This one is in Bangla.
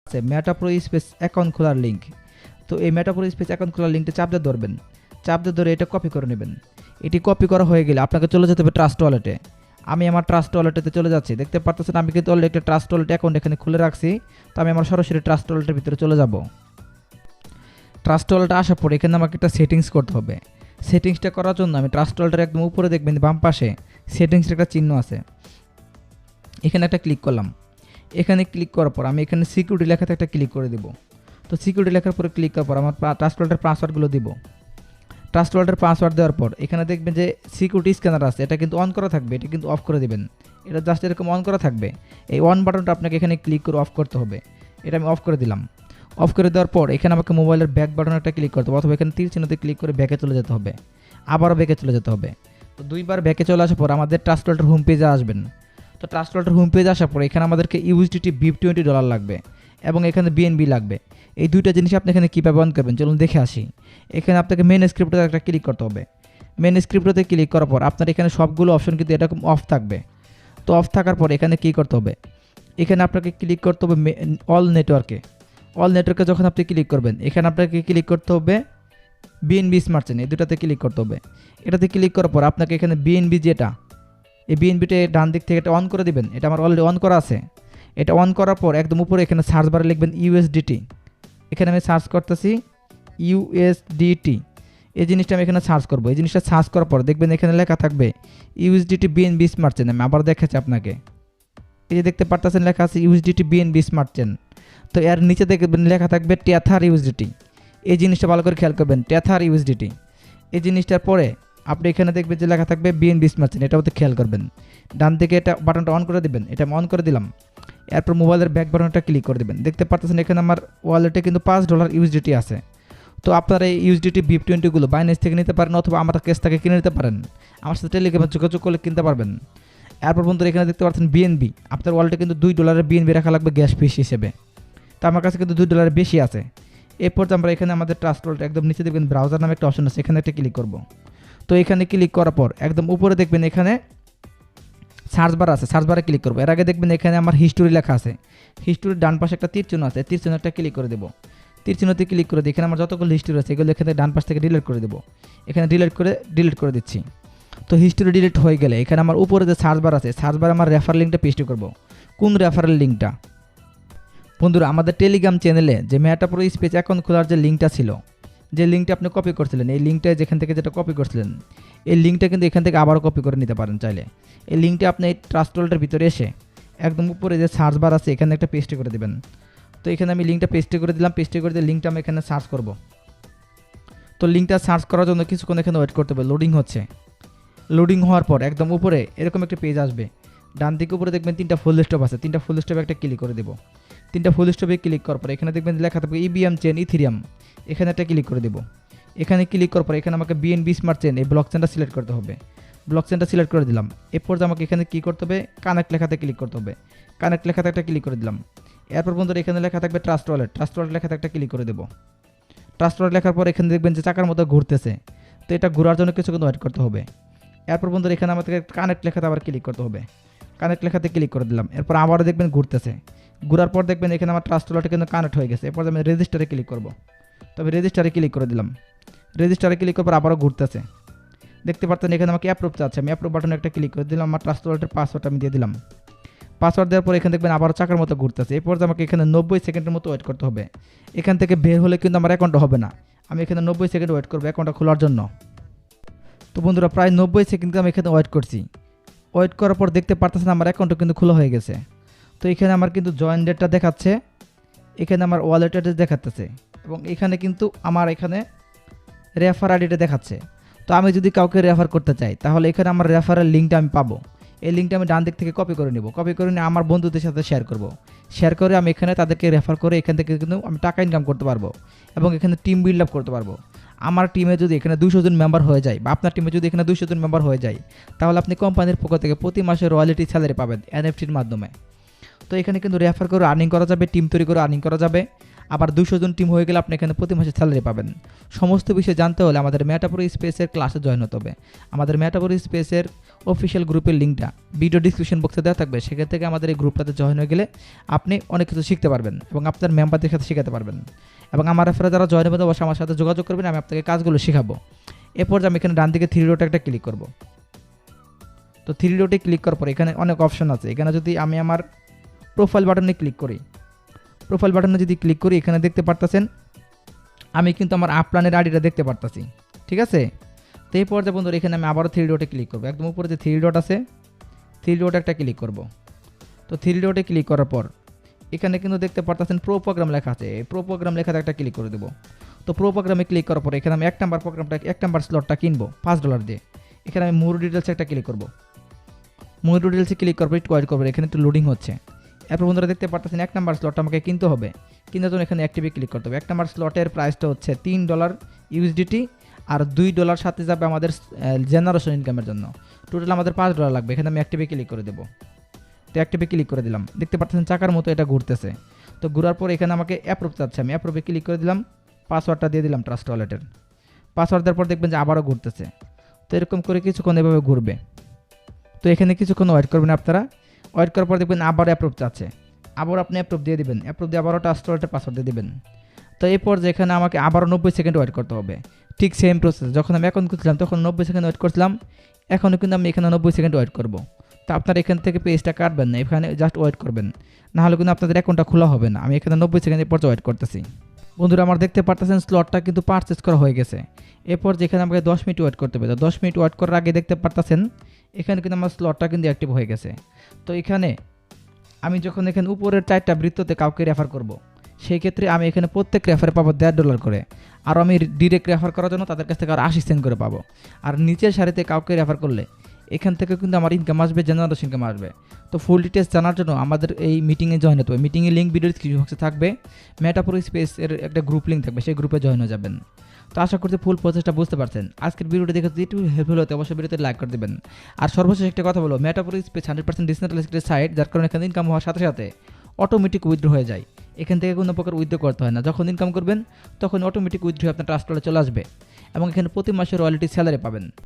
আছে মেটাপ্রো স্পেস অ্যাকাউন্ট খোলার লিঙ্ক। তো এই মেটাপ্রো স্পেস অ্যাকাউন্ট খোলার লিঙ্কটা চাপ দিয়ে ধরবেন, চাপ দিয়ে ধরে এটা কপি করে নেবেন। এটি কপি করা হয়ে গেলে আপনাকে চলে যেতে হবে ট্রাস্ট ওয়ালেটে। আমি আমার ট্রাস্ট ওয়ালেটেতে চলে যাচ্ছি। দেখতে পারতেছেন আমি কিন্তু অলরেডি একটা ট্রাস্ট ওয়ালেট অ্যাকাউন্ট এখানে খুলে রাখছি। তো আমি আমার সরাসরি ট্রাস্ট ওয়ালেটের ভিতরে চলে যাব। ট্রাস্ট ওয়ালেটে আসার পর এখানে আমাকে একটা সেটিংস করতে হবে। সেটিংসটা করার জন্য আমি ট্রাস্ট ওয়ালেটের একদম উপরে দেখবেন বাম পাশে সেটিংসের একটা চিহ্ন আছে, এখানে একটা ক্লিক করলাম। এখানে ক্লিক করার পর আমি এখানে সিকিউরিটি লেখাতে একটা ক্লিক করে দেবো। তো সিকিউরিটি লেখার পরে ক্লিক করার পর আমার ট্রাস্ট ওয়ালেটের পাসওয়ার্ডগুলো দিব। ট্রাস্ট ওয়ালেটের পাসওয়ার্ড দেওয়ার পর এখানে দেখবেন যে সিকিউরিটি স্ক্যানার আছে, এটা কিন্তু অন করা থাকবে, এটা কিন্তু অফ করে দেবেন। এটা জাস্ট এরকম অন করা থাকবে। এই অন বাটনটা আপনাকে এখানে ক্লিক করে অফ করতে হবে। এটা আমি অফ করে দিলাম। অফ করে দেওয়ার পর এখানে আমাকে মোবাইলের ব্যাক বাটন একটা ক্লিক করতে হবে, অথবা এখানে তীর চিহ্নতে ক্লিক করে ব্যাকে চলে যেতে হবে, আবারও ব্যাকে চলে যেতে হবে। তো দুইবার ব্যাকে চলে আসার পর আমাদের ট্রাস্ট ওয়ালেটের হোম পেজে আসবেন। তো ট্রাস্ট ওয়ালেটের হোম পেজে আসার পর এখানে আমাদেরকে ইউএসডিটি $20 লাগবে এবং এখানে বিএনবি লাগবে। এই দুইটা জিনিস আপনি এখানে কীভাবে অন করবেন চলুন দেখে আসি। এখানে আপনাকে মেন স্ক্রিপ্টে একটা ক্লিক করতে হবে। মেন স্ক্রিপ্টতে ক্লিক করার পর আপনার এখানে সবগুলো অপশন কিন্তু এরকম অফ থাকবে। তো অফ থাকার পর এখানে কী করতে হবে, এখানে আপনাকে ক্লিক করতে হবে অল নেটওয়ার্কে। অল নেটওয়ার্কে যখন আপনি ক্লিক করবেন এখানে আপনাকে ক্লিক করতে হবে বিএনবি স্মার্ট চেন, এই দুটাতে ক্লিক করতে হবে। এটাতে ক্লিক করার পর আপনাকে এখানে বিএনবি যেটা, এই বিএনবিটা ডান দিক থেকে এটা অন করে দিবেন। এটা আমার অলরেডি অন করা আছে। এটা অন করার পর একদম উপরে এখানে সার্চ বারে লিখবেন ইউএসডিটি। এখানে আমি সার্চ করতেছি ইউএসডিটি, এই জিনিসটা আমি এখানে সার্চ করবো। এই জিনিসটা সার্চ করার পর দেখবেন এখানে লেখা থাকবে ইউএসডিটি বিএনবি স্মার্ট চেন। আমি আবার দেখাচ্ছি আপনাকে, এই যে দেখতে পারতেছেন লেখা আছে ইউএসডিটি বিএনবি স্মার্ট চেন। তো এর নিচে দেখবেন লেখা থাকবে টেথার ইউএসডিটি। এই জিনিসটা ভালো করে খেয়াল করবেন, টেথার ইউএসডিটি। এই জিনিসটার পরে আপনি এখানে দেখবেন যে লেখা থাকবে বিএনবি স্মার্ট চেন, এটা খেয়াল করবেন। ডান দিকে এটা বাটনটা অন করে দেবেন, এটা আমি অন করে দিলাম। এরপর মোবাইলের ব্যাক বাটনটা ক্লিক করে দেবেন। দেখতে পাচ্ছেন এখানে আমার ওয়ালেটে কিন্তু $5 ইউএসডিটি আছে। তো আপনারা এই ইউএসডিটি BIP20 বাইন্যান্স থেকে নিতে পারেন, অথবা আমার কাছ থেকে কিনে নিতে পারেন। আমার সাথে টেলিগ্রামে যোগাযোগ করলে কিনতে পারবেন। এরপর বন্ধুরা এখানে দেখতে পাচ্ছেন বিএনবি, আপনার ওয়ালেটে কিন্তু $2 বিএনবি রাখা লাগবে গ্যাস ফিস হিসেবে। তো আমার কাছে কিন্তু $2 বেশি আছে। এরপর আমরা এখানে আমাদের ট্রাস্ট ওয়ালেট একদম নিচে দেখবেন ব্রাউজার নামে একটা অপশন আছে, এখানে একটা ক্লিক করব। তো এখানে ক্লিক করার পর একদম উপরে দেখবেন এখানে সার্চ বার আছে, সার্চ বারে ক্লিক করবো। এর আগে দেখবেন এখানে আমার হিস্টোরি লেখা আছে, হিস্টোরির ডান পাশে একটা তীর চিহ্ন আছে, তীর চিহ্নটা ক্লিক করে দেবো। তীর চিহ্নতে ক্লিক করে দিই, এখানে আমার যতগুলো হিস্টোরি আছে এগুলো এখানে ডান পাশ থেকে ডিলিট করে দেবো। এখানে ডিলিট করে দিচ্ছি। তো হিস্টোরি ডিলিট হয়ে গেলে এখানে আমার উপরে যে সার্চ বার আছে, সার্চ বারে আমার রেফার লিঙ্কটা পেস্ট করব। কোন রেফারেল লিঙ্কটা? বন্ধুরা আমাদের টেলিগ্রাম চ্যানেলে যে মেটাপ্রো স্পেস অ্যাকাউন্ট খোলার যে লিঙ্কটা ছিল, যে লিঙ্কটা আপনি কপি করছিলেন, এই লিঙ্কটা যেখান থেকে যেটা কপি করছিলেন, এই লিঙ্কটা কিন্তু এখান থেকে আবারও কপি করে নিতে পারেন চাইলে। এই লিঙ্কটা আপনি এই ট্রাস্ট ওয়ালেটের ভিতরে এসে একদম উপরে যে সার্চ বার আছে এখানে একটা পেস্ট করে দেবেন। তো এখানে আমি লিঙ্কটা পেস্ট করে দিলাম। পেস্ট করে দিয়ে লিঙ্কটা আমি এখানে সার্চ করব। তো লিঙ্কটা সার্চ করার জন্য কিছুক্ষণ এখানে ওয়েট করতে হবে, লোডিং হচ্ছে। লোডিং হওয়ার পর একদম উপরে এরকম একটা পেজ আসবে। ডান দিকে উপরে দেখবেন 3টা ফুল স্টপ আছে, 3টা ফুল স্টপে একটা ক্লিক করে দেবো। 3টা ফুল স্টপে ক্লিক করার পর এখানে দেখবেন লেখা থাকবে ইবিএম চেন ইথেরিয়াম, এখানে একটা ক্লিক করে দেবো। এখানে ক্লিক করার পর এখানে আমাকে বিএনবি স্মার্ট চেন এই ব্লক চেনটা সিলেক্ট করতে হবে। ব্লক চেনটা সিলেক্ট করে দিলাম। এরপর আমাকে এখানে কী করতে হবে, কানেক্ট লেখাতে ক্লিক করতে হবে। কানেক্ট লেখাতে একটা ক্লিক করে দিলাম। এরপর বন্ধুরা এখানে লেখা থাকবে ট্রাস্ট ওয়ালেট, ট্রাস্ট ওয়ালেট লেখাতে একটা ক্লিক করে দেবো। ট্রাস্ট ওয়ালেট লেখার পর এখানে দেখবেন যে চাকার মতো ঘুরতেছে। তো এটা ঘোরার জন্য কিছুক্ষণ ওয়েট করতে হবে। এরপর বন্ধুরা এখানে আমাদেরকে কানেক্ট লেখাতে আবার ক্লিক করতে হবে। কানেক্ট লেখাতে ক্লিক করে দিলাম। এরপর আবারও দেখবেন ঘুরতেছে। ঘোরার পর দেখবেন এখানে আমার ট্রাস্ট ওয়ালেট কিন্তু কানেক্ট হয়ে গেছে। এরপর আমি রেজিস্টারে ক্লিক করব। তবে রেজিস্টারে ক্লিক করে দিলাম। রেজিস্টারে ক্লিক করার পর আবারও ঘুরতেছে। দেখতে পাচ্ছেন এখানে আমাকে অ্যাপ্রুভ চাচ্ছে, আমি অ্যাপ্রুভ বাটনে একটা ক্লিক করে দিলাম। আমার ট্রাস্ট ওয়ালেটের পাসওয়ার্ড আমি দিয়ে দিলাম। পাসওয়ার্ড দেওয়ার পর এখানে দেখবেন আবারও চাকার মতো ঘুরতেছে। এরপর আমাকে এখানে 90 সেকেন্ডের মতো ওয়েট করতে হবে। এখান থেকে বের হলে কিন্তু আমার অ্যাকাউন্টটা হবে না। আমি এখানে 90 সেকেন্ড ওয়েট করবো অ্যাকাউন্টটা খোলার জন্য। তো বন্ধুরা প্রায় 90 সেকেন্ড আমি এখানে ওয়েট করছি। ওয়েট করার পর দেখতে পারতেছেন আমার অ্যাকাউন্টটা কিন্তু খোলা হয়ে গেছে। তো এখানে আমার কিন্তু জয়েন ডেটটা দেখাচ্ছে, এখানে আমার ওয়ালেট অ্যাড্রেস দেখাচ্ছে, এবং এখানে কিন্তু আমার এখানে রেফার আইডিটা দেখাচ্ছে। তো আমি যদি কাউকে রেফার করতে চাই তাহলে এখানে আমার রেফারের লিঙ্কটা আমি পাবো। এই লিঙ্কটা আমি ডান দিক থেকে কপি করে নেব। কপি করে নিয়ে আমার বন্ধুদের সাথে শেয়ার করব। শেয়ার করে আমি এখানে তাদেরকে রেফার করে এখান থেকে কিন্তু আমি টাকা ইনকাম করতে পারবো এবং এখানে টিম বিল্ড আপ করতে পারবো। আমার টিমে যদি এখানে 200 জন মেম্বার হয়ে যায়, বা আপনার টিমে যদি এখানে 200 জন মেম্বার হয়ে যায়, তাহলে আপনি কোম্পানির পক্ষ থেকে প্রতি মাসে রয়্যালিটি স্যালারি পাবেন এনএফটির মাধ্যমে। তো এখানে কিন্তু রেফার করে আর্নিং করা যাবে, টিম তৈরি করে আর্নিং করা যাবে। আবার 200 জন টিম হয়ে গেলে আপনি এখানে প্রতি মাসে স্যালারি পাবেন। সমস্ত বিষয় জানতে হলে আমাদের মেটাপ্রো স্পেসের ক্লাসে জয়েন হতে হবে। আমাদের মেটাপ্রো স্পেসের অফিসিয়াল গ্রুপের লিঙ্কটা ভিডিও ডিসক্রিপশন বক্সে দেওয়া থাকবে, সেখান থেকে আমাদের এই গ্রুপটাতে জয়েন হয়ে গেলে আপনি অনেক কিছু শিখতে পারবেন এবং আপনার মেম্বারদের সাথে শেখাতে পারবেন। এবং আমার রেফারে যারা জয়েন হবে অবশ্যই আমার সাথে যোগাযোগ করবেন, আমি আপনাকে কাজগুলো শেখাবো। এরপর আমি এখানে ডান দিকে 3 ডটে একটা ক্লিক করব। তো 3 ডটে ক্লিক করার পর এখানে অনেক অপশন আছে। এখানে যদি আমি আমার প্রোফাইল বাটনে ক্লিক করি, প্রোফাইল বাটনে যদি ক্লিক করি এখানে দেখতে পারতেছেন আমি কিন্তু আমার আপলানের আইডিটা দেখতে পারতেছি, ঠিক আছে। তো এই পর্যায়ে বন্ধুরা এখানে আমি আবারও 3 ডটে ক্লিক করব। একদম উপরে যে 3 ডট আছে 3 ডটে একটা ক্লিক করব। তো 3 ডটে ক্লিক করার পর এখানে কিন্তু দেখতে পারতেছেন প্রো প্রোগ্রাম লেখা আছে। এই প্রো প্রোগ্রাম লেখাতে একটা ক্লিক করে দেবো। তো প্রো প্রোগ্রামে ক্লিক করার পর এখানে আমি 1 নাম্বার প্রোগ্রামটা 1 নাম্বার স্লটটা কিনবো $5 দিয়ে। এখানে আমি মোর ডিটেলসে একটা ক্লিক করব। মোর ডিটেলসে ক্লিক করার পর একটু ওয়েট করবো, এখানে একটু লোডিং হচ্ছে। এরপর বন্ধুরা দেখতে পারতেছেন 1 নাম্বার স্লটটা আমাকে কিনতে হবে। কিনার জন্য এখানে অ্যাক্টিভে ক্লিক করতে হবে। 1 নাম্বার স্লটের প্রাইসটা হচ্ছে $3 ইউএসডিটি, আর $2 সাথে যাবে আমাদের জেনারেশন ইনকামের জন্য। টোটাল আমাদের $5 লাগবে। এখানে আমি অ্যাক্টিভে ক্লিক করে দেবো। তো অ্যাক্টিভে ক্লিক করে দিলাম। দেখতে পাচ্ছেন চাকার মতো এটা ঘুরতেছে। তো ঘোরার পর এখানে আমাকে অ্যাপ্রুভ চাচ্ছে, আমি অ্যাপ্রুভে ক্লিক করে দিলাম। পাসওয়ার্ডটা দিয়ে দিলাম ট্রাস্ট ওয়ালেটের। পাসওয়ার্ড দেওয়ার পর দেখবেন যে আবারও ঘুরতেছে। তো এরকম করে কিছুক্ষণ এভাবে ঘুরবে। তো এখানে কিছুক্ষণ ওয়েট করবেন আপনারা। ওয়েট করার পর দেখবেন আবার অ্যাপ্রুভ চাচ্ছে, আবার আপনি অ্যাপ্রুভ দিয়ে দিবেন। অ্যাপ্রুভ দিয়ে আবারও ট্রাস্ট ওয়ালেটের পাসওয়ার্ড দিয়ে দিবেন। তো এরপর যেখানে আমাকে আবারও 90 সেকেন্ড ওয়েট করতে হবে। ঠিক সেম প্রসেস, যখন আমি অ্যাকাউন্ট খুলছিলাম তখন 90 সেকেন্ড ওয়েট করছিলাম, এখনও কিন্তু আমি এখানে 90 সেকেন্ড ওয়েট করব। তো আপনারা এখান থেকে পেজটা কাটবেন না, এখানে জাস্ট ওয়েট করবেন, নাহলে কিন্তু আপনাদের অ্যাকাউন্টটা খোলা হবে না। আমি এখানে 90 সেকেন্ডের পর ওয়েট করতেছি। বন্ধুরা আমার দেখতে পারতেছেন স্লটটা কিন্তু পারচেস করা হয়ে গেছে। এরপর যেখানে আমাকে 10 মিনিট ওয়েট করতে হবে, তো 10 মিনিট ওয়েট করার আগে দেখতে পারতেছেন এখানে কিন্তু আমার স্লটটা কিন্তু অ্যাক্টিভ হয়ে গেছে। তো এখানে আমি যখন এখানে উপরের 4টা বৃত্ততে কাউকে রেফার করব, সেই ক্ষেত্রে আমি এখানে প্রত্যেক রেফারে পাবো $1.5 করে। আর আমি ডিরেক্ট রেফার করার জন্য তাদের কাছ থেকে আর 80 সেন্ট করে পাবো। আর নিচের সারিতে কাউকে রেফার করলে এখান থেকে কিন্তু আমার ইনকাম আসবে, জেনারেশন ইনকাম আসবে। তো ফুল ডিটেলস জানার জন্য আমাদের এই মিটিংয়ে জয়েন হতে হবে। মিটিংয়ের লিঙ্ক ভিডিও ডিসক্রিপশন বক্সে থাকবে, মেটাপ্রো স্পেস এর একটা গ্রুপ লিঙ্ক থাকবে, সেই গ্রুপে জয়েন হয়ে যাবেন। তো আশা করছি ফুল প্রসেসটা বুঝতে পারছেন। আজকের ভিডিওটা দেখে যদি একটু হেল্পফুল হতে অবশ্যই ভিডিওতে লাইক করে দেবেন। আর সর্বশেষ একটা কথা বলো, মেটাপ্রো স্পেস 100% ডিসেন্ট্রালাইজড সাইট, যার কারণে এখানে ইনকাম হওয়ার সাথে সাথে অটোমেটিক উইথড্র হয়ে যায়। এখান থেকে কোনো প্রকার উইথড্র করতে হয় না। যখন ইনকাম করবেন তখন অটোমেটিক উইথড্র আপনার ট্রাস্ট ওয়ালেটে চলে আসবে এবং এখানে প্রতি মাসে রয়্যালটি স্যালারি পাবেন।